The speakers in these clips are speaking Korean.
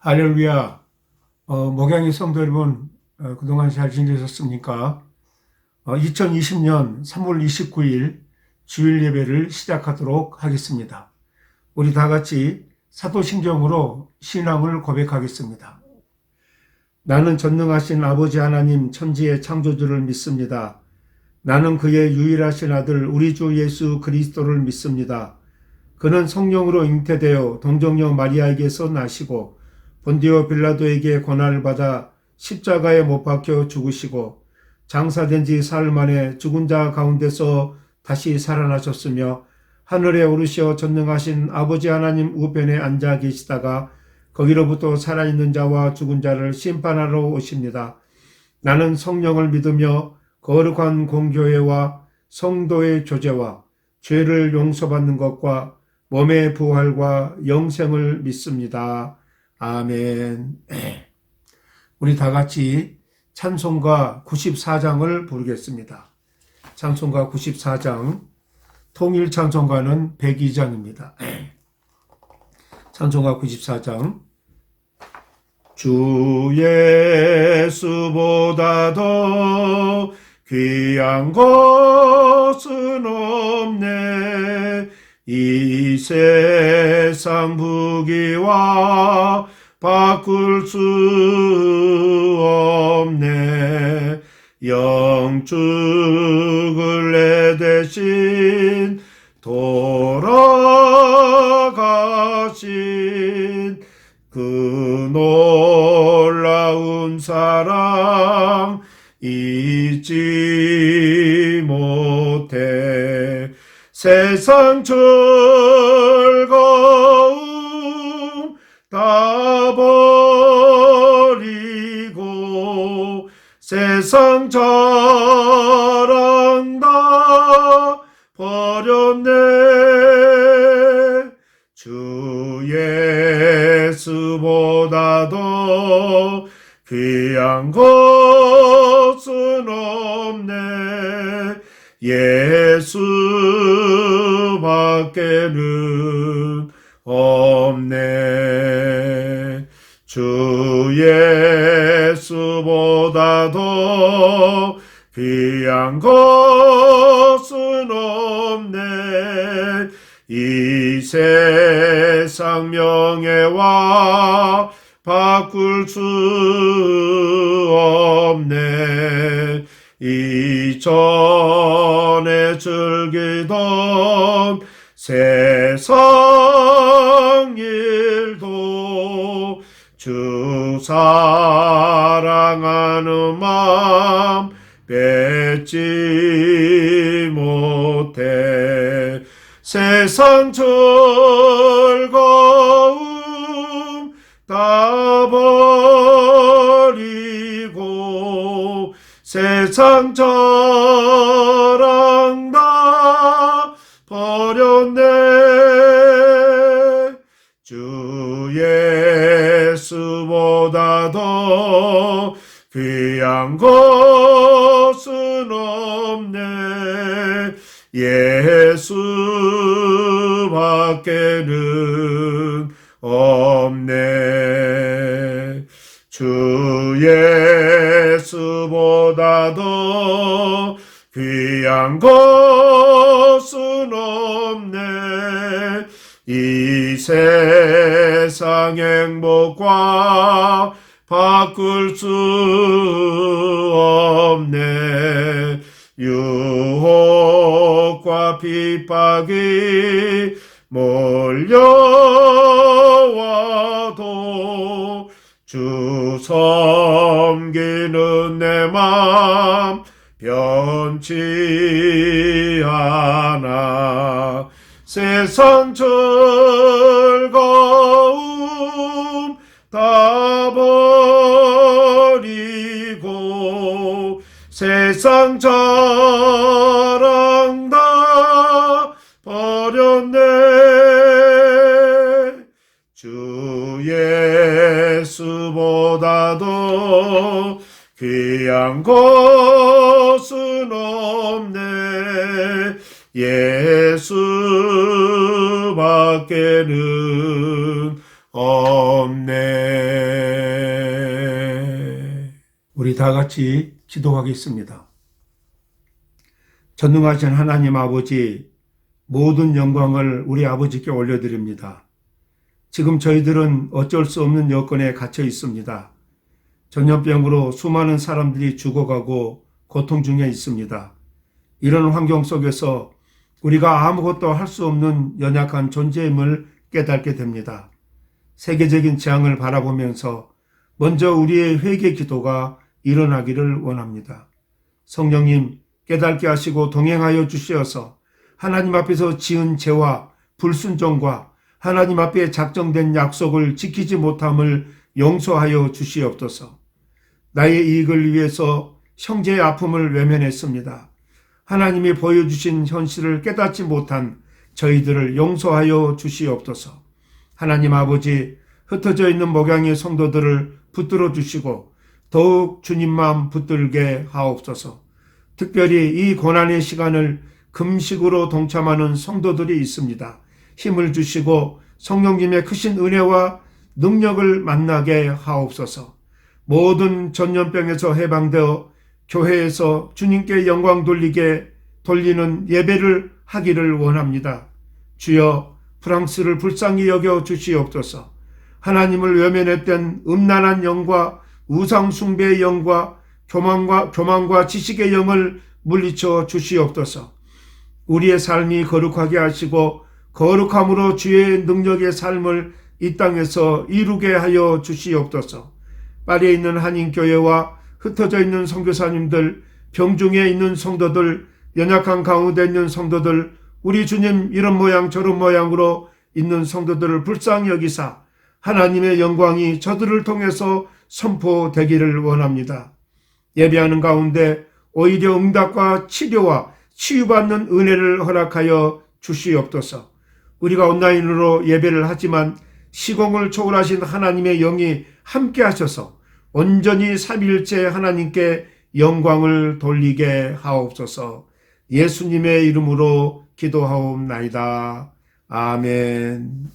할렐루야. 목양의 성도 여러분, 그동안 잘 지내셨습니까? 2020년 3월 29일 주일 예배를 시작하도록 하겠습니다. 우리 다 같이 사도신경으로 신앙을 고백하겠습니다. 나는 전능하신 아버지 하나님 천지의 창조주를 믿습니다. 나는 그의 유일하신 아들 우리 주 예수 그리스도를 믿습니다. 그는 성령으로 잉태되어 동정녀 마리아에게서 나시고 본디오 빌라도에게 고난을 받아 십자가에 못 박혀 죽으시고 장사된 지 사흘 만에 죽은 자 가운데서 다시 살아나셨으며 하늘에 오르시어 전능하신 아버지 하나님 우편에 앉아 계시다가 거기로부터 살아있는 자와 죽은 자를 심판하러 오십니다. 나는 성령을 믿으며 거룩한 공교회와 성도의 교제와 죄를 용서받는 것과 몸의 부활과 영생을 믿습니다. 아멘. 우리 다 같이 찬송가 94장을 부르겠습니다. 찬송가 94장, 통일 찬송가는 102장입니다. 찬송가 94장. 주 예수보다 더 귀한 것은 없네. 이 세상 부귀와 바꿀 수 없네. 영축을 내 대신 돌아가신 그 놀라운 사랑 잊지 못해. 세상 즐거움 다 버리고 세상 자랑 다 버렸네. 주 예수보다 더 귀한 것은 없네. 예수밖에는 없네. 주 예수보다 더 귀한 것은 없네. 이 세상 명예와 바꿀 수 없네. 이전에 즐기던 세상 일도 주 사랑하는 마음 뺏지 못해. 세상 즐거움 다 버리고 세상 자랑 다 버렸네. 주 예수보다 더 귀한 것은 없네. 예수밖에는 없네. 주 예수보다 더 귀한 것은 없네. 이 세상 행복과 바꿀 수 없네. 유혹과 핍박이 몰려와도 주 섬기는 내 맘 변치 않아. 세상 즐거움 다 버리고 세상 자랑 다 버렸네. 주 예수보다 더 귀한 것은 없네. 예수밖에는 없네. 우리 다 같이 기도하겠습니다. 전능하신 하나님 아버지, 모든 영광을 우리 아버지께 올려드립니다. 지금 저희들은 어쩔 수 없는 여건에 갇혀 있습니다. 전염병으로 수많은 사람들이 죽어가고 고통 중에 있습니다. 이런 환경 속에서 우리가 아무것도 할 수 없는 연약한 존재임을 깨닫게 됩니다. 세계적인 재앙을 바라보면서 먼저 우리의 회개 기도가 일어나기를 원합니다. 성령님, 깨닫게 하시고 동행하여 주시어서 하나님 앞에서 지은 죄와 불순종과 하나님 앞에 작정된 약속을 지키지 못함을 용서하여 주시옵소서. 나의 이익을 위해서 형제의 아픔을 외면했습니다. 하나님이 보여주신 현실을 깨닫지 못한 저희들을 용서하여 주시옵소서. 하나님 아버지, 흩어져 있는 목양의 성도들을 붙들어 주시고 더욱 주님만 붙들게 하옵소서. 특별히 이 고난의 시간을 금식으로 동참하는 성도들이 있습니다. 힘을 주시고 성령님의 크신 은혜와 능력을 만나게 하옵소서. 모든 전염병에서 해방되어 교회에서 주님께 영광 돌리는 예배를 하기를 원합니다. 주여, 프랑스를 불쌍히 여겨 주시옵소서. 하나님을 외면했던 음란한 영과 우상 숭배의 영과 교만과 지식의 영을 물리쳐 주시옵소서. 우리의 삶이 거룩하게 하시고 거룩함으로 주의 능력의 삶을 이 땅에서 이루게 하여 주시옵소서. 파리에 있는 한인교회와 흩어져 있는 선교사님들, 병중에 있는 성도들, 연약한 가운데 있는 성도들, 우리 주님 이런 모양 저런 모양으로 있는 성도들을 불쌍히 여기사 하나님의 영광이 저들을 통해서 선포되기를 원합니다. 예배하는 가운데 오히려 응답과 치료와 치유받는 은혜를 허락하여 주시옵소서. 우리가 온라인으로 예배를 하지만 시공을 초월하신 하나님의 영이 함께 하셔서 온전히 삼위일체 하나님께 영광을 돌리게 하옵소서. 예수님의 이름으로 기도하옵나이다. 아멘.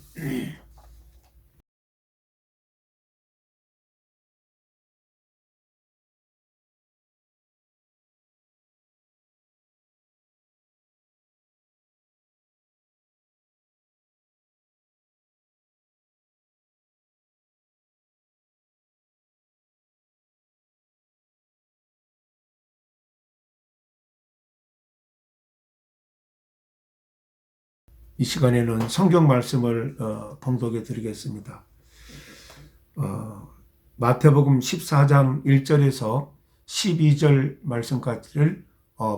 이 시간에는 성경 말씀을 봉독해 드리겠습니다. 마태복음 14장 1절에서 12절 말씀까지를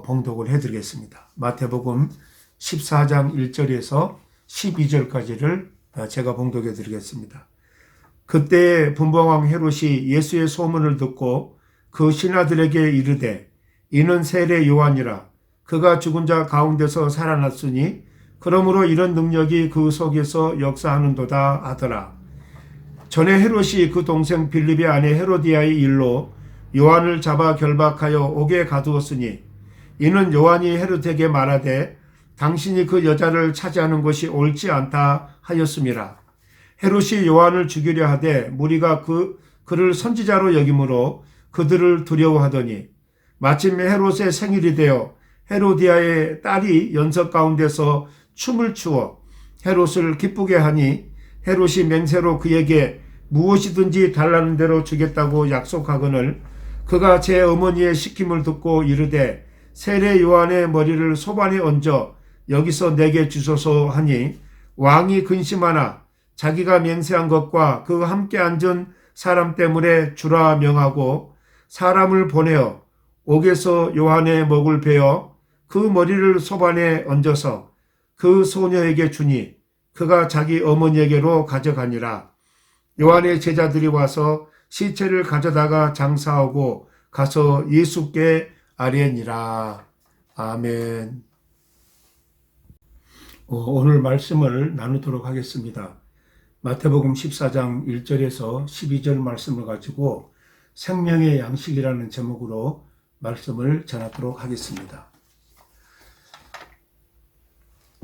봉독을 해드리겠습니다. 마태복음 14장 1절에서 12절까지를 제가 봉독해 드리겠습니다. 그때 분봉왕 헤롯이 예수의 소문을 듣고 그 신하들에게 이르되 이는 세례 요한이라 그가 죽은 자 가운데서 살아났으니 그러므로 이런 능력이 그 속에서 역사하는도다 하더라. 전에 헤롯이 그 동생 빌립의 아내 헤로디아의 일로 요한을 잡아 결박하여 옥에 가두었으니 이는 요한이 헤롯에게 말하되 당신이 그 여자를 차지하는 것이 옳지 않다 하였음이라. 헤롯이 요한을 죽이려 하되 무리가 그를 선지자로 여김으로 그들을 두려워하더니 마침 헤롯의 생일이 되어 헤로디아의 딸이 연석 가운데서 춤을 추어 헤롯을 기쁘게 하니 헤롯이 맹세로 그에게 무엇이든지 달라는 대로 주겠다고 약속하거늘 그가 제 어머니의 시킴을 듣고 이르되 세례 요한의 머리를 소반에 얹어 여기서 내게 주소서 하니 왕이 근심하나 자기가 맹세한 것과 그 함께 앉은 사람 때문에 주라 명하고 사람을 보내어 옥에서 요한의 목을 베어 그 머리를 소반에 얹어서 그 소녀에게 주니 그가 자기 어머니에게로 가져가니라. 요한의 제자들이 와서 시체를 가져다가 장사하고 가서 예수께 아뢰니라. 아멘. 오늘 말씀을 나누도록 하겠습니다. 마태복음 14장 1절에서 12절 말씀을 가지고 생명의 양식이라는 제목으로 말씀을 전하도록 하겠습니다.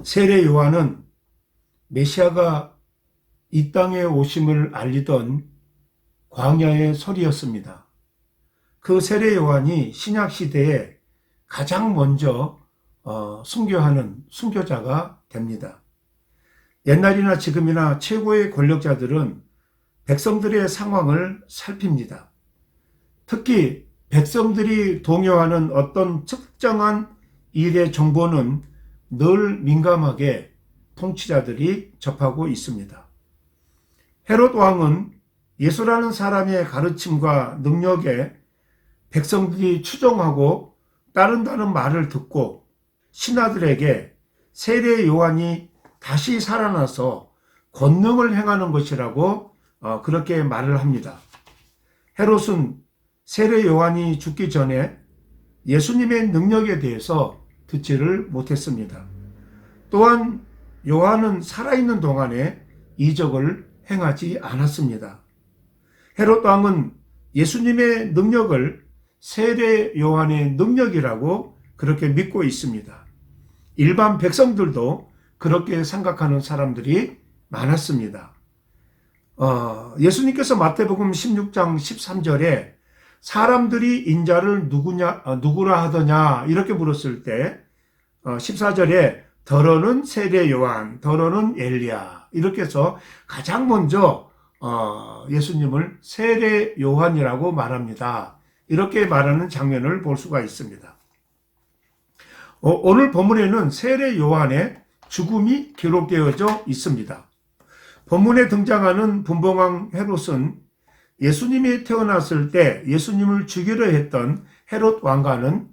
세례 요한은 메시아가 이 땅에 오심을 알리던 광야의 소리였습니다. 그 세례 요한이 신약 시대에 가장 먼저 순교하는 순교자가 됩니다. 옛날이나 지금이나 최고의 권력자들은 백성들의 상황을 살핍니다. 특히 백성들이 동요하는 어떤 특정한 일의 정보는 늘 민감하게 통치자들이 접하고 있습니다. 헤롯 왕은 예수라는 사람의 가르침과 능력에 백성들이 추종하고 따른다는 말을 듣고 신하들에게 세례 요한이 다시 살아나서 권능을 행하는 것이라고 그렇게 말을 합니다. 헤롯은 세례 요한이 죽기 전에 예수님의 능력에 대해서 듣지를 못했습니다. 또한 요한은 살아있는 동안에 이적을 행하지 않았습니다. 헤롯 왕은 예수님의 능력을 세례 요한의 능력이라고 그렇게 믿고 있습니다. 일반 백성들도 그렇게 생각하는 사람들이 많았습니다. 예수님께서 마태복음 16장 13절에 사람들이 인자를 누구라 하더냐 이렇게 물었을 때 14절에 더러는 세례 요한, 더러는 엘리야 이렇게 해서 가장 먼저 예수님을 세례 요한이라고 말합니다. 이렇게 말하는 장면을 볼 수가 있습니다. 오늘 본문에는 세례 요한의 죽음이 기록되어져 있습니다. 본문에 등장하는 분봉왕 헤롯은 예수님이 태어났을 때 예수님을 죽이려 했던 헤롯 왕과는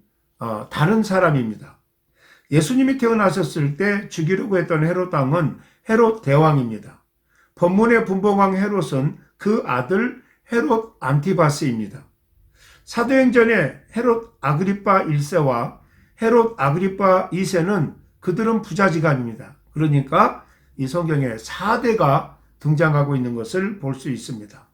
다른 사람입니다. 예수님이 태어나셨을 때 죽이려고 했던 헤롯 왕은 헤롯 대왕입니다. 본문의 분봉왕 헤롯은 그 아들 헤롯 안티바스입니다. 사도행전에 헤롯 아그리파 1세와 헤롯 아그리파 2세는 그들은 부자지간입니다. 그러니까 이 성경에 4대가 등장하고 있는 것을 볼 수 있습니다.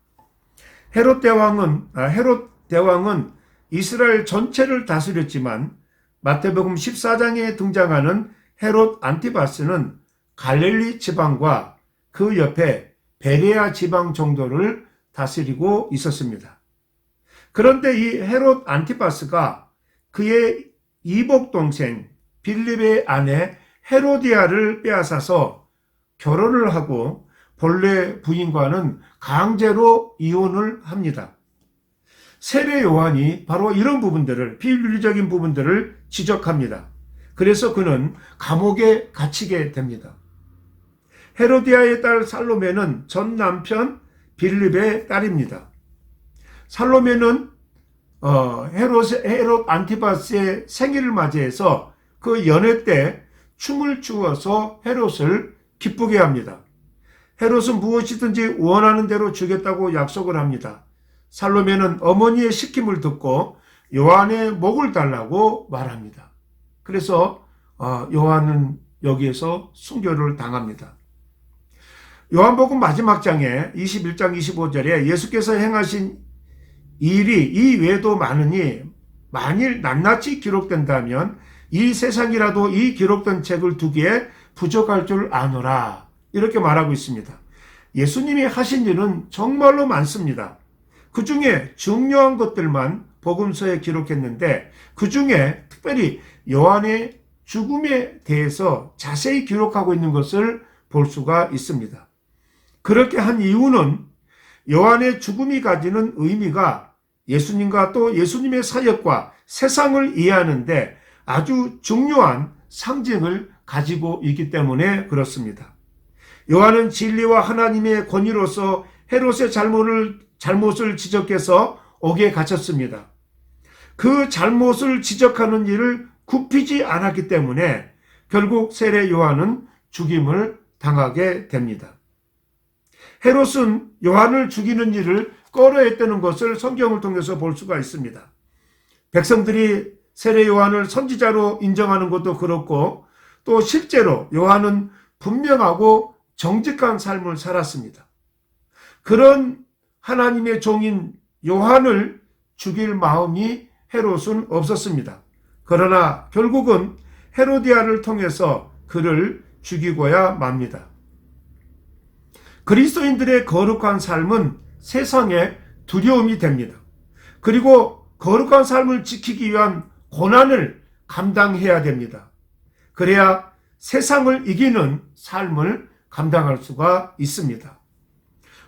헤롯 대왕은 이스라엘 전체를 다스렸지만 마태복음 14장에 등장하는 헤롯 안티바스는 갈릴리 지방과 그 옆에 베레아 지방 정도를 다스리고 있었습니다. 그런데 이 헤롯 안티바스가 그의 이복 동생 빌립의 아내 헤로디아를 빼앗아서 결혼을 하고 본래 부인과는 강제로 이혼을 합니다. 세례 요한이 바로 이런 부분들을 비윤리적인 부분들을 지적합니다. 그래서 그는 감옥에 갇히게 됩니다. 헤로디아의 딸 살로메는 전 남편 빌립의 딸입니다. 살로메는 헤롯 안티바스의 생일을 맞이해서 그 연회 때 춤을 추어서 헤롯을 기쁘게 합니다. 헤롯은 무엇이든지 원하는 대로 주겠다고 약속을 합니다. 살로메는 어머니의 시킴을 듣고 요한의 목을 달라고 말합니다. 그래서 요한은 여기에서 순교를 당합니다. 요한복음 마지막 장에 21장 25절에 예수께서 행하신 일이 이 외에도 많으니 만일 낱낱이 기록된다면 이 세상이라도 이 기록된 책을 두기에 부족할 줄 아노라 이렇게 말하고 있습니다. 예수님이 하신 일은 정말로 많습니다. 그 중에 중요한 것들만 복음서에 기록했는데 그 중에 특별히 요한의 죽음에 대해서 자세히 기록하고 있는 것을 볼 수가 있습니다. 그렇게 한 이유는 요한의 죽음이 가지는 의미가 예수님과 또 예수님의 사역과 세상을 이해하는데 아주 중요한 상징을 가지고 있기 때문에 그렇습니다. 요한은 진리와 하나님의 권위로서 헤롯의 잘못을 지적해서 옥에 갇혔습니다. 그 잘못을 지적하는 일을 굽히지 않았기 때문에 결국 세례 요한은 죽임을 당하게 됩니다. 헤롯은 요한을 죽이는 일을 꺼려했다는 것을 성경을 통해서 볼 수가 있습니다. 백성들이 세례 요한을 선지자로 인정하는 것도 그렇고 또 실제로 요한은 분명하고 정직한 삶을 살았습니다. 그런 하나님의 종인 요한을 죽일 마음이 헤롯은 없었습니다. 그러나 결국은 헤로디아를 통해서 그를 죽이고야 맙니다. 그리스도인들의 거룩한 삶은 세상에 두려움이 됩니다. 그리고 거룩한 삶을 지키기 위한 고난을 감당해야 됩니다. 그래야 세상을 이기는 삶을 감당할 수가 있습니다.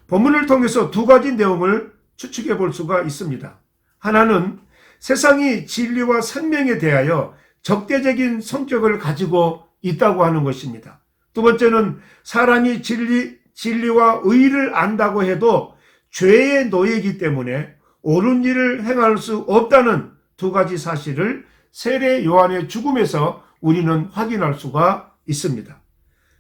본문을 통해서 두 가지 내용을 추측해 볼 수가 있습니다. 하나는 세상이 진리와 생명에 대하여 적대적인 성격을 가지고 있다고 하는 것입니다. 두 번째는 사람이 진리와 의를 안다고 해도 죄의 노예이기 때문에 옳은 일을 행할 수 없다는 두 가지 사실을 세례 요한의 죽음에서 우리는 확인할 수가 있습니다.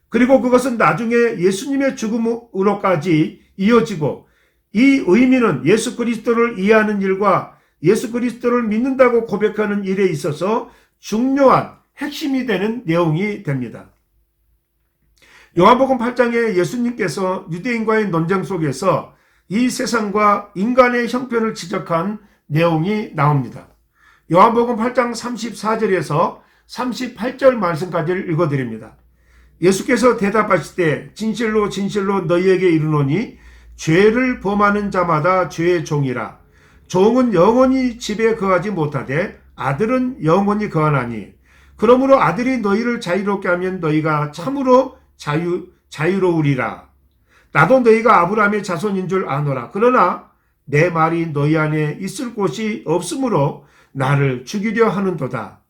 그리고 그것은 나중에 예수님의 죽음으로까지 이어지고, 이 의미는 예수 그리스도를 이해하는 일과 예수 그리스도를 믿는다고 고백하는 일에 있어서 중요한 핵심이 되는 내용이 됩니다. 요한복음 8장에 예수님께서 유대인과의 논쟁 속에서 이 세상과 인간의 형편을 지적한 내용이 나옵니다. 요한복음 8장 34절에서 38절 말씀까지를 읽어드립니다. 예수께서 대답하시되 진실로 진실로 너희에게 이르노니 죄를 범하는 자마다 죄의 종이라. 종은 영원히 집에 거하지 못하되 아들은 영원히 거하나니. 그러므로 아들이 너희를 자유롭게 하면 너희가 참으로 자유로우리라. 나도 너희가 아브라함의 자손인 줄 아노라. 그러나 내 말이 너희 안에 있을 곳이 없으므로 나를 죽이려 하는도다.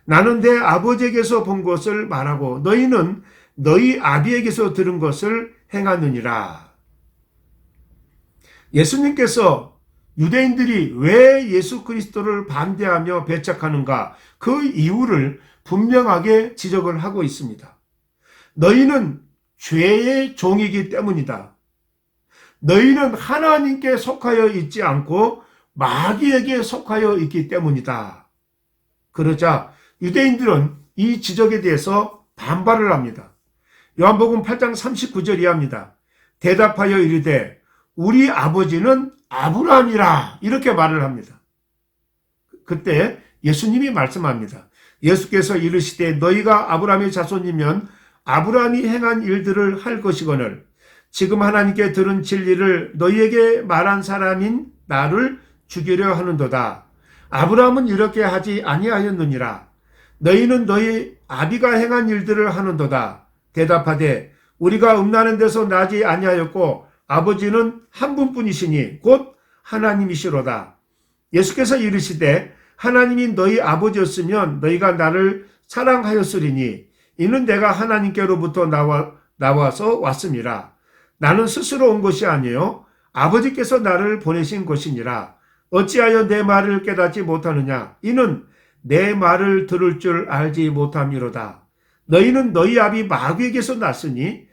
나는 내 아버지에게서 본 것을 말하고 너희는 너희 아비에게서 들은 것을 행하느니라. 예수님께서 유대인들이 왜 예수 그리스도를 반대하며 배척하는가, 그 이유를 분명하게 지적을 하고 있습니다. 너희는 죄의 종이기 때문이다. 너희는 하나님께 속하여 있지 않고 마귀에게 속하여 있기 때문이다. 그러자 유대인들은 이 지적에 대해서 반발을 합니다. 요한복음 8장 39절 이하입니다. 대답하여 이르되 우리 아버지는 아브라함이라, 이렇게 말을 합니다. 그때 예수님이 말씀합니다. 예수께서 이르시되 너희가 아브라함의 자손이면 아브라함이 행한 일들을 할 것이거늘 지금 하나님께 들은 진리를 너희에게 말한 사람인 나를 죽이려 하는도다. 아브라함은 이렇게 하지 아니하였느니라. 너희는 너희 아비가 행한 일들을 하는도다. 대답하되 우리가 음란한 데서 나지 아니하였고 아버지는 한 분뿐이시니 곧 하나님이시로다. 예수께서 이르시되 하나님이 너희 아버지였으면 너희가 나를 사랑하였으리니 이는 내가 하나님께로부터 나와서 왔음이라. 나는 스스로 온 것이 아니요 아버지께서 나를 보내신 것이니라. 어찌하여 내 말을 깨닫지 못하느냐. 이는 내 말을 들을 줄 알지 못함이로다. 너희는 너희 아비 마귀에게서 났으니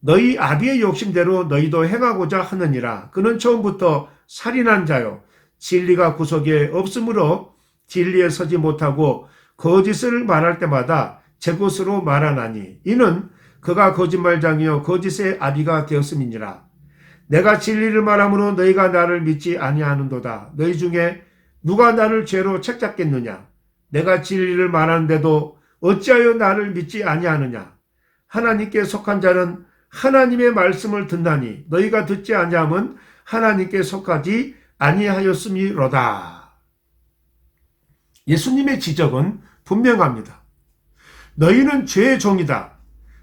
너희 아비의 욕심대로 너희도 행하고자 하느니라. 그는 처음부터 살인한 자요 진리가 구석에 없으므로 진리에 서지 못하고 거짓을 말할 때마다 제 것으로 말하나니 이는 그가 거짓말장이요 거짓의 아비가 되었음이니라. 내가 진리를 말함으로 너희가 나를 믿지 아니하는도다. 너희 중에 누가 나를 죄로 책잡겠느냐. 내가 진리를 말하는데도 어찌하여 나를 믿지 아니하느냐. 하나님께 속한 자는 하나님의 말씀을 듣나니 너희가 듣지 아니함은 하나님께 속하지 아니하였음이로다. 예수님의 지적은 분명합니다. 너희는 죄의 종이다.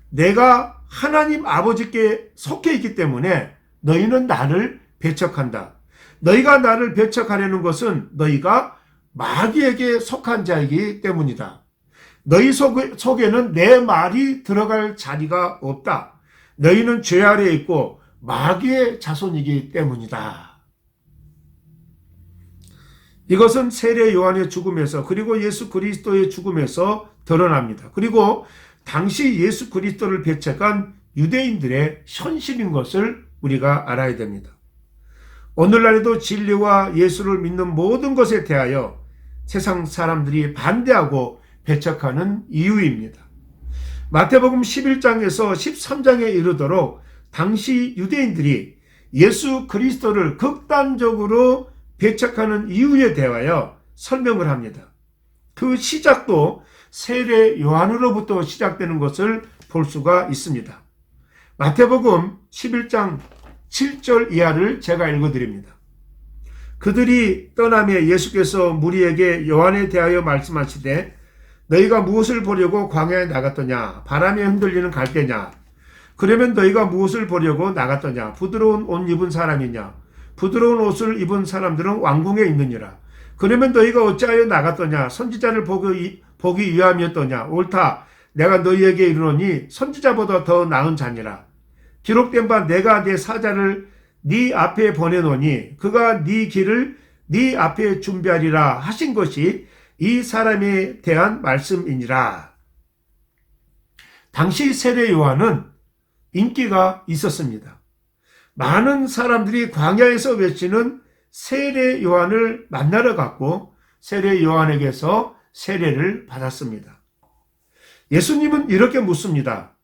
내가 하나님 아버지께 속해 있기 때문에 너희는 나를 배척한다. 너희가 나를 배척하려는 것은 너희가 마귀에게 속한 자이기 때문이다. 너희 속에는 내 말이 들어갈 자리가 없다. 너희는 죄 아래에 있고 마귀의 자손이기 때문이다. 이것은 세례 요한의 죽음에서 그리고 예수 그리스도의 죽음에서 드러납니다. 그리고 당시 예수 그리스도를 배척한 유대인들의 현실인 것을 우리가 알아야 됩니다. 오늘날에도 진리와 예수를 믿는 모든 것에 대하여 세상 사람들이 반대하고 배척하는 이유입니다. 마태복음 11장에서 13장에 이르도록 당시 유대인들이 예수 그리스도를 극단적으로 배척하는 이유에 대하여 설명을 합니다. 그 시작도 세례 요한으로부터 시작되는 것을 볼 수가 있습니다. 마태복음 11장 7절 이하를 제가 읽어드립니다. 그들이 떠나며 예수께서 무리에게 요한에 대하여 말씀하시되 너희가 무엇을 보려고 광야에 나갔더냐? 바람에 흔들리는 갈대냐? 그러면 너희가 무엇을 보려고 나갔더냐? 부드러운 옷 입은 사람이냐? 부드러운 옷을 입은 사람들은 왕궁에 있느니라. 그러면 너희가 어찌하여 나갔더냐? 선지자를 보기 위함이었더냐? 옳다. 내가 너희에게 이르노니 선지자보다 더 나은 자니라. 기록된 바 내가 내 사자를 네 앞에 보내노니 그가 네 길을 네 앞에 준비하리라 하신 것이 이 사람에 대한 말씀이니라. 당시 세례 요한은 인기가 있었습니다. 많은 사람들이 광야에서 외치는 세례 요한을 만나러 갔고 세례 요한에게서 세례를 받았습니다. 예수님은 이렇게 묻습니다.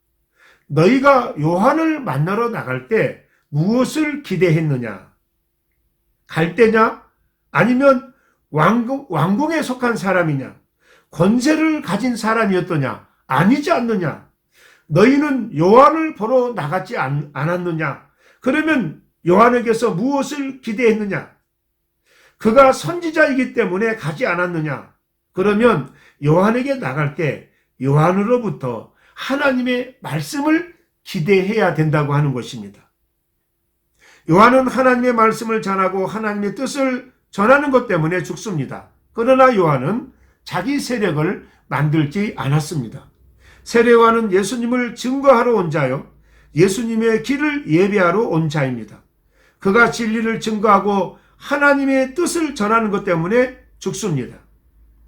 너희가 요한을 만나러 나갈 때 무엇을 기대했느냐? 갈대냐? 아니면 왕궁에 속한 사람이냐? 권세를 가진 사람이었더냐? 아니지 않느냐? 너희는 요한을 보러 나갔지 않았느냐? 그러면 요한에게서 무엇을 기대했느냐? 그가 선지자이기 때문에 가지 않았느냐? 그러면 요한에게 나갈 때 요한으로부터 하나님의 말씀을 기대해야 된다고 하는 것입니다. 요한은 하나님의 말씀을 전하고 하나님의 뜻을 전하는 것 때문에 죽습니다. 그러나 요한은 자기 세력을 만들지 않았습니다. 세례 요한은 예수님을 증거하러 온 자요, 예수님의 길을 예배하러 온 자입니다. 그가 진리를 증거하고 하나님의 뜻을 전하는 것 때문에 죽습니다.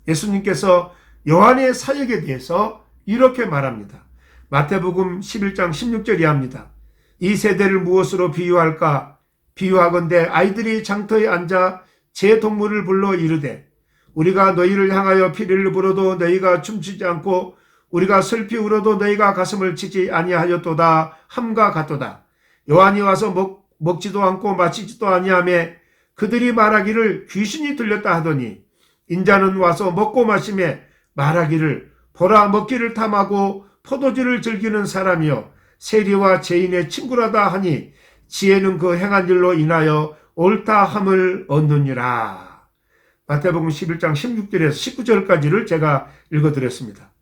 예수님께서 요한의 사역에 대해서 이렇게 말합니다. 마태복음 11장 16절이 합니다. 이 세대를 무엇으로 비유할까? 비유하건대 아이들이 장터에 앉아 제 동물을 불러 이르되 우리가 너희를 향하여 피를 불어도 너희가 춤추지 않고 우리가 슬피 울어도 너희가 가슴을 치지 아니하였도다 함과 같도다. 요한이 와서 먹지도 않고 마시지도 아니하며 그들이 말하기를 귀신이 들렸다 하더니 인자는 와서 먹고 마시며 말하기를 보라 먹기를 탐하고 포도주를 즐기는 사람이요 세리와 죄인의 친구라다 하니 지혜는 그 행한 일로 인하여 옳다 함을 얻느니라. 마태복음 11장 16절에서 19절까지를 제가 읽어드렸습니다.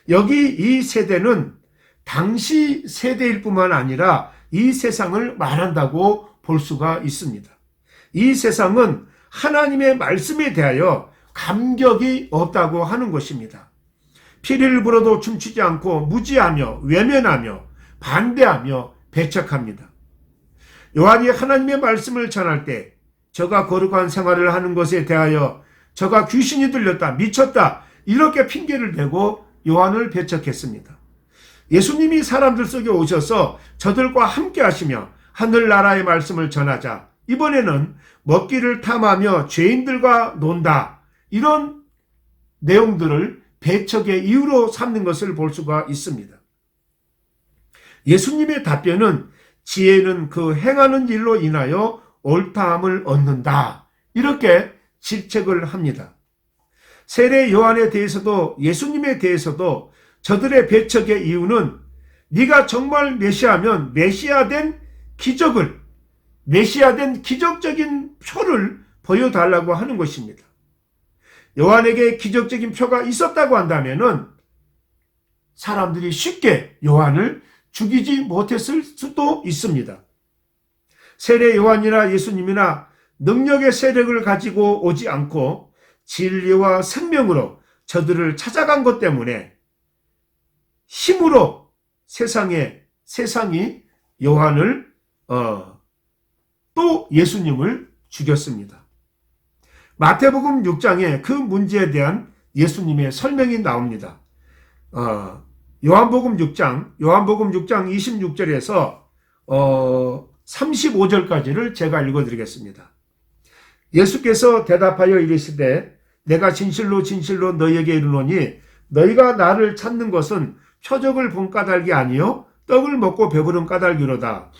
여기 이 세대는 당시 세대일 뿐만 아니라 이 세상을 말한다고 볼 수가 있습니다. 이 세상은 하나님의 말씀에 대하여 감격이 없다고 하는 것입니다. 피리를 불어도 춤추지 않고 무지하며 외면하며 반대하며 배척합니다. 요한이 하나님의 말씀을 전할 때 저가 거룩한 생활을 하는 것에 대하여 저가 귀신이 들렸다, 미쳤다 이렇게 핑계를 대고 요한을 배척했습니다. 예수님이 사람들 속에 오셔서 저들과 함께 하시며 하늘나라의 말씀을 전하자 이번에는 먹기를 탐하며 죄인들과 논다 이런 내용들을 배척의 이유로 삼는 것을 볼 수가 있습니다. 예수님의 답변은 지혜는 그 행하는 일로 인하여 옳다함을 얻는다 이렇게 질책을 합니다. 세례 요한에 대해서도 예수님에 대해서도 저들의 배척의 이유는 네가 정말 메시아면 메시아된 기적적인 표를 보여달라고 하는 것입니다. 요한에게 기적적인 표가 있었다고 한다면은 사람들이 쉽게 요한을 죽이지 못했을 수도 있습니다. 세례 요한이나 예수님이나 능력의 세력을 가지고 오지 않고 진리와 생명으로 저들을 찾아간 것 때문에 힘으로 세상이 요한을 또 예수님을 죽였습니다. 마태복음 6장에 그 문제에 대한 예수님의 설명이 나옵니다. 요한복음 6장 26절에서 35절까지를 제가 읽어드리겠습니다. 예수께서 대답하여 이르시되 내가 진실로 진실로 너희에게 이르노니 너희가 나를 찾는 것은 표적을 본 까닭이 아니요 떡을 먹고 배부른 까닭이로다.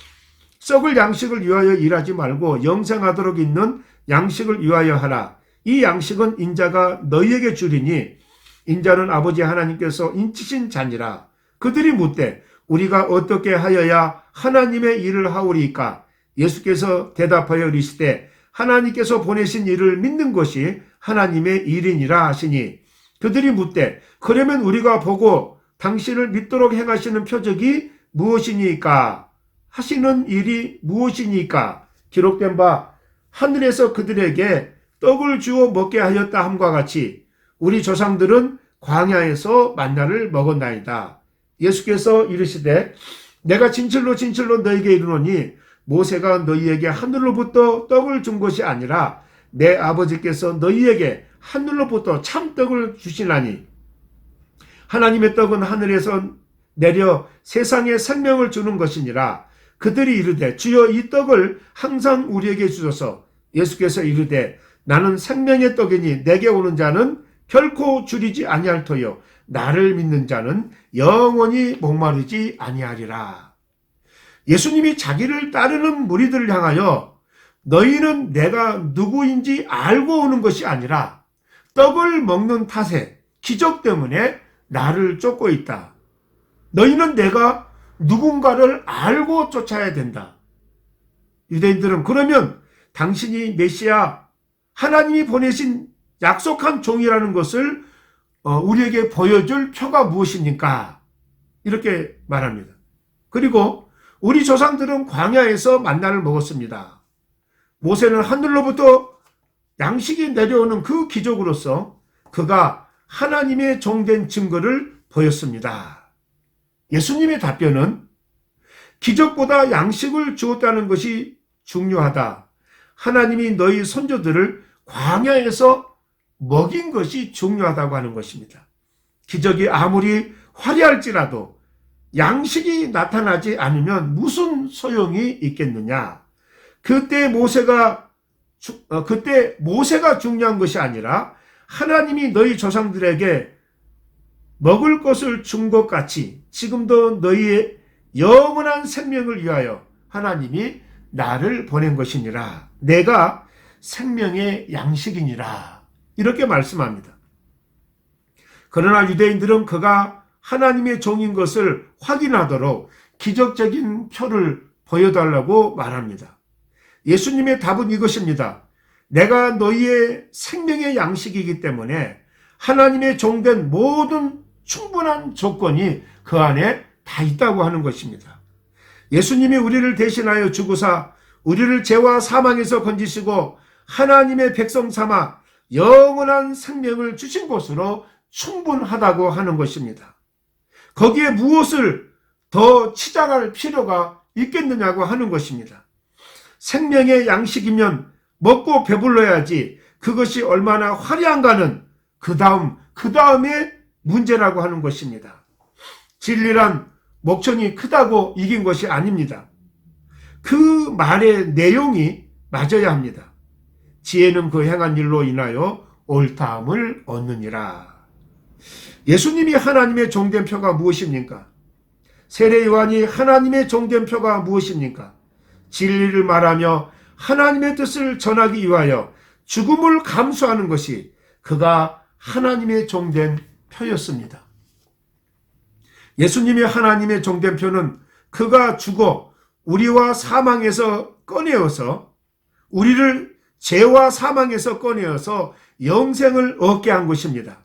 썩을 양식을 위하여 일하지 말고 영생하도록 있는 양식을 위하여 하라. 이 양식은 인자가 너희에게 주리니 인자는 아버지 하나님께서 인치신 자니라. 그들이 묻되 우리가 어떻게 하여야 하나님의 일을 하오리이까? 예수께서 대답하여 이르시되 하나님께서 보내신 이를 믿는 것이 하나님의 일이니라 하시니 그들이 묻되 그러면 우리가 보고 당신을 믿도록 행하시는 표적이 무엇이니까 하시는 일이 무엇이니까 기록된 바 하늘에서 그들에게 떡을 주어 먹게 하였다 함과 같이 우리 조상들은 광야에서 만나를 먹었나이다. 예수께서 이르시되 내가 진실로 진실로 너희에게 이르노니 모세가 너희에게 하늘로부터 떡을 준 것이 아니라 내 아버지께서 너희에게 하늘로부터 참떡을 주시나니 하나님의 떡은 하늘에서 내려 세상에 생명을 주는 것이니라. 그들이 이르되 주여 이 떡을 항상 우리에게 주소서. 예수께서 이르되 나는 생명의 떡이니 내게 오는 자는 결코 줄이지 아니할 터요 나를 믿는 자는 영원히 목마르지 아니하리라. 예수님이 자기를 따르는 무리들을 향하여 너희는 내가 누구인지 알고 오는 것이 아니라 떡을 먹는 탓에 기적 때문에 나를 쫓고 있다. 너희는 내가 누군가를 알고 쫓아야 된다. 유대인들은 그러면 당신이 메시아 하나님이 보내신 약속한 종이라는 것을 우리에게 보여줄 표가 무엇입니까? 이렇게 말합니다. 그리고 우리 조상들은 광야에서 만나를 먹었습니다. 모세는 하늘로부터 양식이 내려오는 그 기적으로서 그가 하나님의 종된 증거를 보였습니다. 예수님의 답변은 기적보다 양식을 주었다는 것이 중요하다. 하나님이 너희 선조들을 광야에서 먹인 것이 중요하다고 하는 것입니다. 기적이 아무리 화려할지라도 양식이 나타나지 않으면 무슨 소용이 있겠느냐. 그때 모세가 중요한 것이 아니라 하나님이 너희 조상들에게 먹을 것을 준 것 같이 지금도 너희의 영원한 생명을 위하여 하나님이 나를 보낸 것이니라. 내가 생명의 양식이니라. 이렇게 말씀합니다. 그러나 유대인들은 그가 하나님의 종인 것을 확인하도록 기적적인 표를 보여달라고 말합니다. 예수님의 답은 이것입니다. 내가 너희의 생명의 양식이기 때문에 하나님의 종된 모든 충분한 조건이 그 안에 다 있다고 하는 것입니다. 예수님이 우리를 대신하여 죽으사 우리를 죄와 사망에서 건지시고 하나님의 백성 삼아 영원한 생명을 주신 것으로 충분하다고 하는 것입니다. 거기에 무엇을 더 치장할 필요가 있겠느냐고 하는 것입니다. 생명의 양식이면 먹고 배불러야지 그것이 얼마나 화려한가는 그 다음에 문제라고 하는 것입니다. 진리란 목청이 크다고 이긴 것이 아닙니다. 그 말의 내용이 맞아야 합니다. 지혜는 그 행한 일로 인하여 옳다함을 얻느니라. 예수님이 하나님의 종된 표가 무엇입니까? 세례 요한이 하나님의 종된 표가 무엇입니까? 진리를 말하며 하나님의 뜻을 전하기 위하여 죽음을 감수하는 것이 그가 하나님의 종된 표였습니다. 예수님이 하나님의 종된 표는 그가 죽어 우리와 사망에서 꺼내어서 우리를 죄와 사망에서 꺼내어서 영생을 얻게 한 것입니다.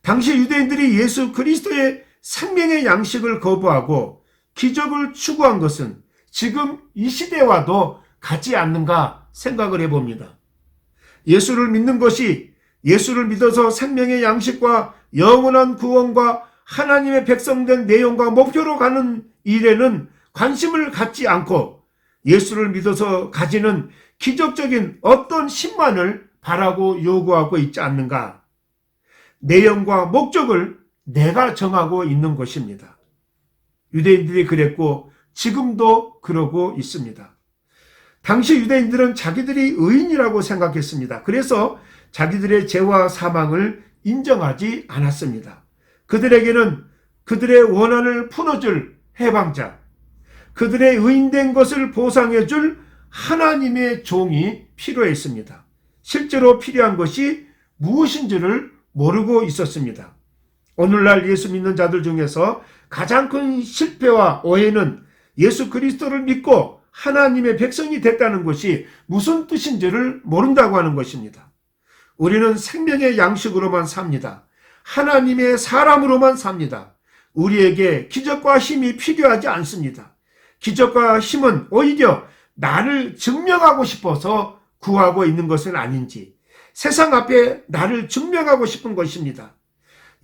당시 유대인들이 예수 그리스도의 생명의 양식을 거부하고 기적을 추구한 것은 지금 이 시대와도 같지 않는가 생각을 해봅니다. 예수를 믿는 것이 예수를 믿어서 생명의 양식과 영원한 구원과 하나님의 백성된 내용과 목표로 가는 일에는 관심을 갖지 않고 예수를 믿어서 가지는 기적적인 어떤 신만을 바라고 요구하고 있지 않는가. 내용과 목적을 내가 정하고 있는 것입니다. 유대인들이 그랬고 지금도 그러고 있습니다. 당시 유대인들은 자기들이 의인이라고 생각했습니다. 그래서 자기들의 죄와 사망을 인정하지 않았습니다. 그들에게는 그들의 원한을 풀어줄 해방자, 그들의 의인된 것을 보상해줄 하나님의 종이 필요했습니다. 실제로 필요한 것이 무엇인지를 모르고 있었습니다. 오늘날 예수 믿는 자들 중에서 가장 큰 실패와 오해는 예수 그리스도를 믿고 하나님의 백성이 됐다는 것이 무슨 뜻인지를 모른다고 하는 것입니다. 우리는 생명의 양식으로만 삽니다. 하나님의 사람으로만 삽니다. 우리에게 기적과 힘이 필요하지 않습니다. 기적과 힘은 오히려 나를 증명하고 싶어서 구하고 있는 것은 아닌지, 세상 앞에 나를 증명하고 싶은 것입니다.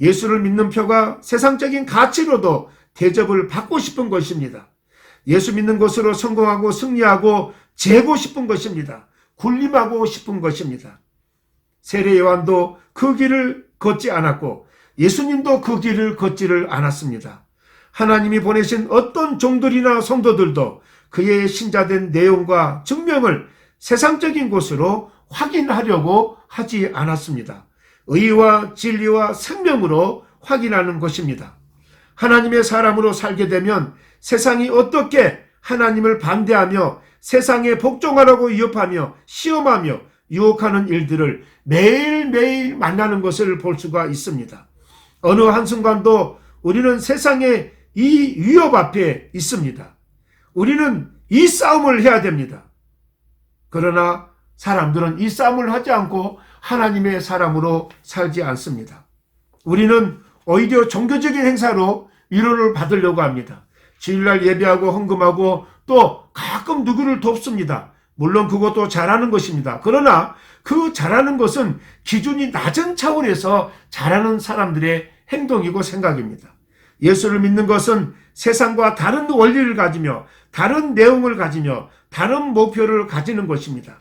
예수를 믿는 표가 세상적인 가치로도 대접을 받고 싶은 것입니다. 예수 믿는 것으로 성공하고 승리하고 재고 싶은 것입니다. 군림하고 싶은 것입니다. 세례 요한도 그 길을 걷지 않았고 예수님도 그 길을 걷지를 않았습니다. 하나님이 보내신 어떤 종들이나 성도들도 그의 신자된 내용과 증명을 세상적인 것으로 확인하려고 하지 않았습니다. 의와 진리와 생명으로 확인하는 것입니다. 하나님의 사람으로 살게 되면 세상이 어떻게 하나님을 반대하며 세상에 복종하라고 위협하며 시험하며 유혹하는 일들을 매일매일 만나는 것을 볼 수가 있습니다. 어느 한순간도 우리는 세상의 이 위협 앞에 있습니다. 우리는 이 싸움을 해야 됩니다. 그러나 사람들은 이 싸움을 하지 않고 하나님의 사람으로 살지 않습니다. 우리는 오히려 종교적인 행사로 위로를 받으려고 합니다. 주일날 예배하고 헌금하고 또 가끔 누구를 돕습니다. 물론 그것도 잘하는 것입니다. 그러나 그 잘하는 것은 기준이 낮은 차원에서 잘하는 사람들의 행동이고 생각입니다. 예수를 믿는 것은 세상과 다른 원리를 가지며 다른 내용을 가지며 다른 목표를 가지는 것입니다.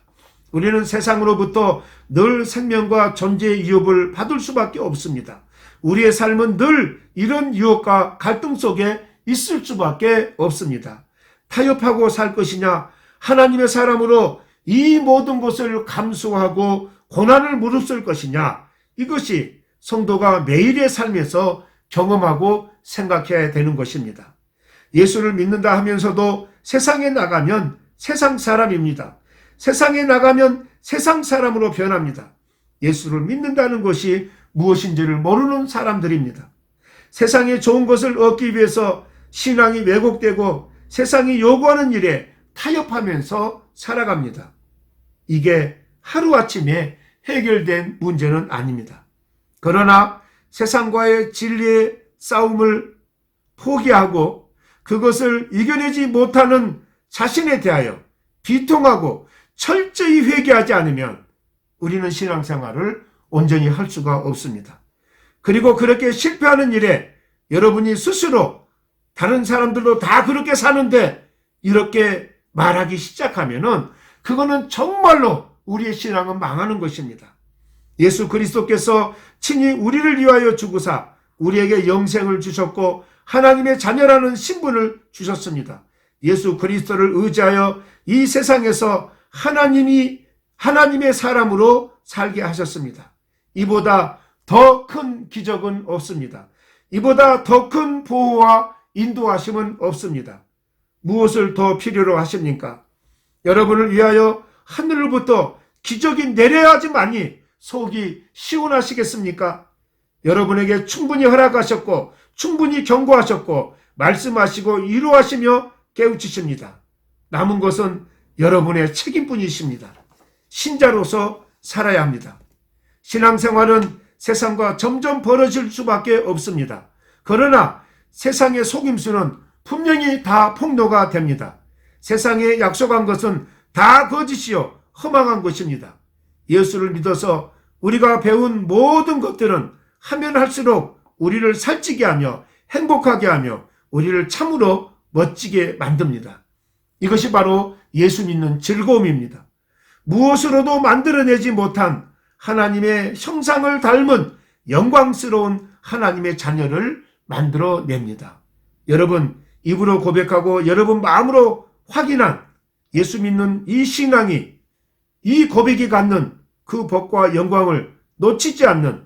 우리는 세상으로부터 늘 생명과 존재의 유혹을 받을 수밖에 없습니다. 우리의 삶은 늘 이런 유혹과 갈등 속에 있을 수밖에 없습니다. 타협하고 살 것이냐, 하나님의 사람으로 이 모든 것을 감수하고 고난을 무릅쓸 것이냐, 이것이 성도가 매일의 삶에서 경험하고 생각해야 되는 것입니다. 예수를 믿는다 하면서도 세상에 나가면 세상 사람입니다. 세상에 나가면 세상 사람으로 변합니다. 예수를 믿는다는 것이 무엇인지를 모르는 사람들입니다. 세상에 좋은 것을 얻기 위해서 신앙이 왜곡되고 세상이 요구하는 일에 타협하면서 살아갑니다. 이게 하루아침에 해결된 문제는 아닙니다. 그러나 세상과의 진리의 싸움을 포기하고 그것을 이겨내지 못하는 자신에 대하여 비통하고 철저히 회개하지 않으면 우리는 신앙생활을 온전히 할 수가 없습니다. 그리고 그렇게 실패하는 일에 여러분이 스스로 다른 사람들도 다 그렇게 사는데 이렇게 말하기 시작하면은 그거는 정말로 우리의 신앙은 망하는 것입니다. 예수 그리스도께서 친히 우리를 위하여 죽으사 우리에게 영생을 주셨고 하나님의 자녀라는 신분을 주셨습니다. 예수 그리스도를 의지하여 이 세상에서 하나님의 사람으로 살게 하셨습니다. 이보다 더 큰 기적은 없습니다. 이보다 더 큰 보호와 인도하심은 없습니다. 무엇을 더 필요로 하십니까? 여러분을 위하여 하늘로부터 기적이 내려야 하지만이 속이 시원하시겠습니까? 여러분에게 충분히 허락하셨고 충분히 경고하셨고 말씀하시고 위로하시며 깨우치십니다. 남은 것은 여러분의 책임뿐이십니다. 신자로서 살아야 합니다. 신앙생활은 세상과 점점 벌어질 수밖에 없습니다. 그러나 세상의 속임수는 분명히 다 폭로가 됩니다. 세상에 약속한 것은 다 거짓이요 허망한 것입니다. 예수를 믿어서 우리가 배운 모든 것들은 하면 할수록 우리를 살찌게 하며 행복하게 하며 우리를 참으로 멋지게 만듭니다. 이것이 바로 예수 믿는 즐거움입니다. 무엇으로도 만들어내지 못한 하나님의 형상을 닮은 영광스러운 하나님의 자녀를 만들어냅니다. 여러분 입으로 고백하고 여러분 마음으로 확인한 예수 믿는 이 신앙이 이 고백이 갖는 그 복과 영광을 놓치지 않는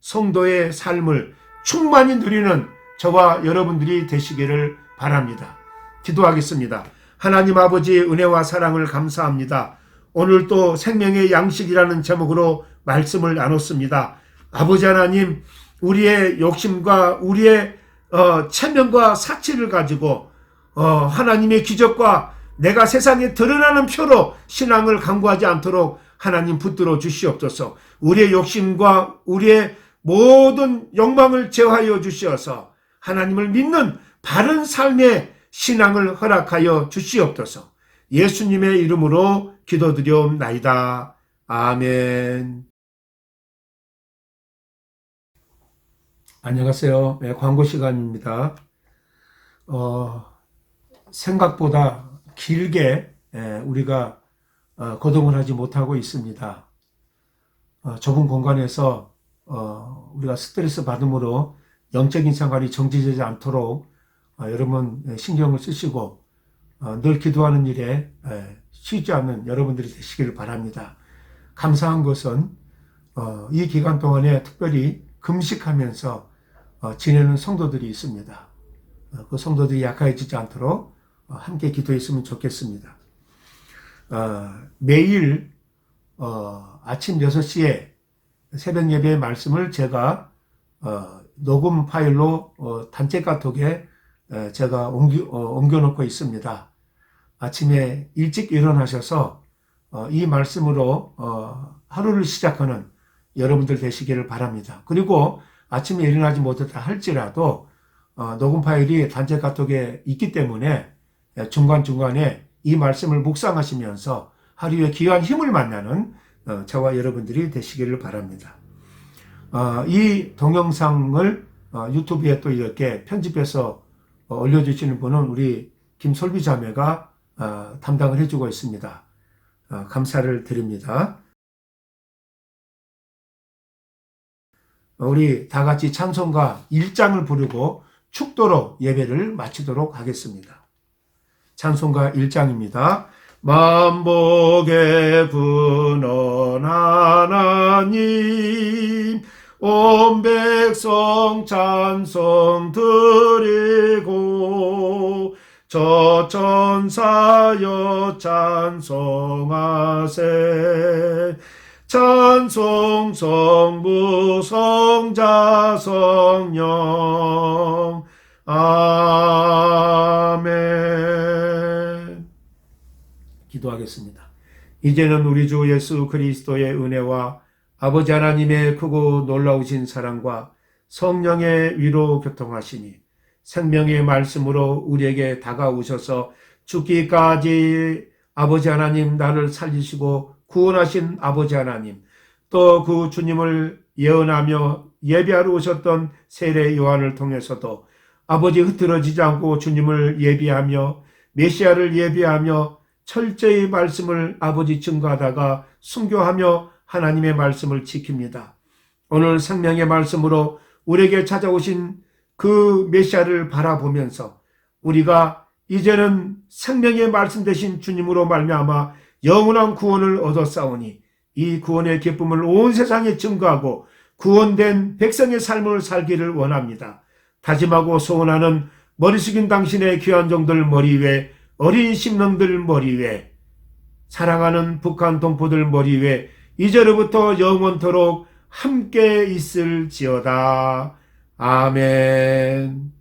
성도의 삶을 충만히 누리는 저와 여러분들이 되시기를 바랍니다. 기도하겠습니다. 하나님 아버지의 은혜와 사랑을 감사합니다. 오늘 또 생명의 양식이라는 제목으로 말씀을 나눴습니다. 아버지 하나님, 우리의 욕심과 우리의 체면과 사치를 가지고 하나님의 기적과 내가 세상에 드러나는 표로 신앙을 강구하지 않도록 하나님 붙들어 주시옵소서. 우리의 욕심과 우리의 모든 욕망을 제어하여 주시어서 하나님을 믿는 바른 삶의 신앙을 허락하여 주시옵소서. 예수님의 이름으로 기도드리옵나이다. 아멘. 안녕하세요. 네, 광고 시간입니다. 생각보다 길게 우리가 거동을 하지 못하고 있습니다. 좁은 공간에서 우리가 스트레스 받음으로 영적인 생활이 정지되지 않도록 여러분 신경을 쓰시고 늘 기도하는 일에 쉬지 않는 여러분들이 되시기를 바랍니다. 감사한 것은 이 기간 동안에 특별히 금식하면서 지내는 성도들이 있습니다. 그 성도들이 약해지지 않도록 함께 기도했으면 좋겠습니다. 매일 아침 6시에 새벽 예배의 말씀을 제가 녹음 파일로 단체 카톡에 제가 옮겨놓고 있습니다. 아침에 일찍 일어나셔서 이 말씀으로 하루를 시작하는 여러분들 되시기를 바랍니다. 그리고 아침에 일어나지 못했다 할지라도 녹음 파일이 단체 카톡에 있기 때문에 중간중간에 이 말씀을 묵상하시면서 하루의 귀한 힘을 만나는 저와 여러분들이 되시기를 바랍니다. 이 동영상을 유튜브에 또 이렇게 편집해서 올려주시는 분은 우리 김솔비 자매가 담당을 해주고 있습니다. 감사를 드립니다. 우리 다 같이 찬송가 1장을 부르고 축도로 예배를 마치도록 하겠습니다. 찬송가 1장입니다. 만복의 근원 하나님 온 백성 찬송 드리고 저 천사여 찬송하세 찬송 성부 성자 성령 아멘. 기도하겠습니다. 이제는 우리 주 예수 그리스도의 은혜와 아버지 하나님의 크고 놀라우신 사랑과 성령의 위로 교통하시니 생명의 말씀으로 우리에게 다가오셔서 죽기까지 아버지 하나님 나를 살리시고 구원하신 아버지 하나님, 또 그 주님을 예언하며 예비하러 오셨던 세례 요한을 통해서도 아버지 흐트러지지 않고 주님을 예비하며 메시아를 예비하며 철저히 말씀을 아버지 증거하다가 순교하며 하나님의 말씀을 지킵니다. 오늘 생명의 말씀으로 우리에게 찾아오신 그 메시아를 바라보면서 우리가 이제는 생명의 말씀 되신 주님으로 말미암아 영원한 구원을 얻었사오니 이 구원의 기쁨을 온 세상에 증거하고 구원된 백성의 삶을 살기를 원합니다. 다짐하고 소원하는 머리 숙인 당신의 귀한 종들 머리 위에, 어린 심령들 머리 위에, 사랑하는 북한 동포들 머리 위에 이제로부터 영원토록 함께 있을지어다. 아멘.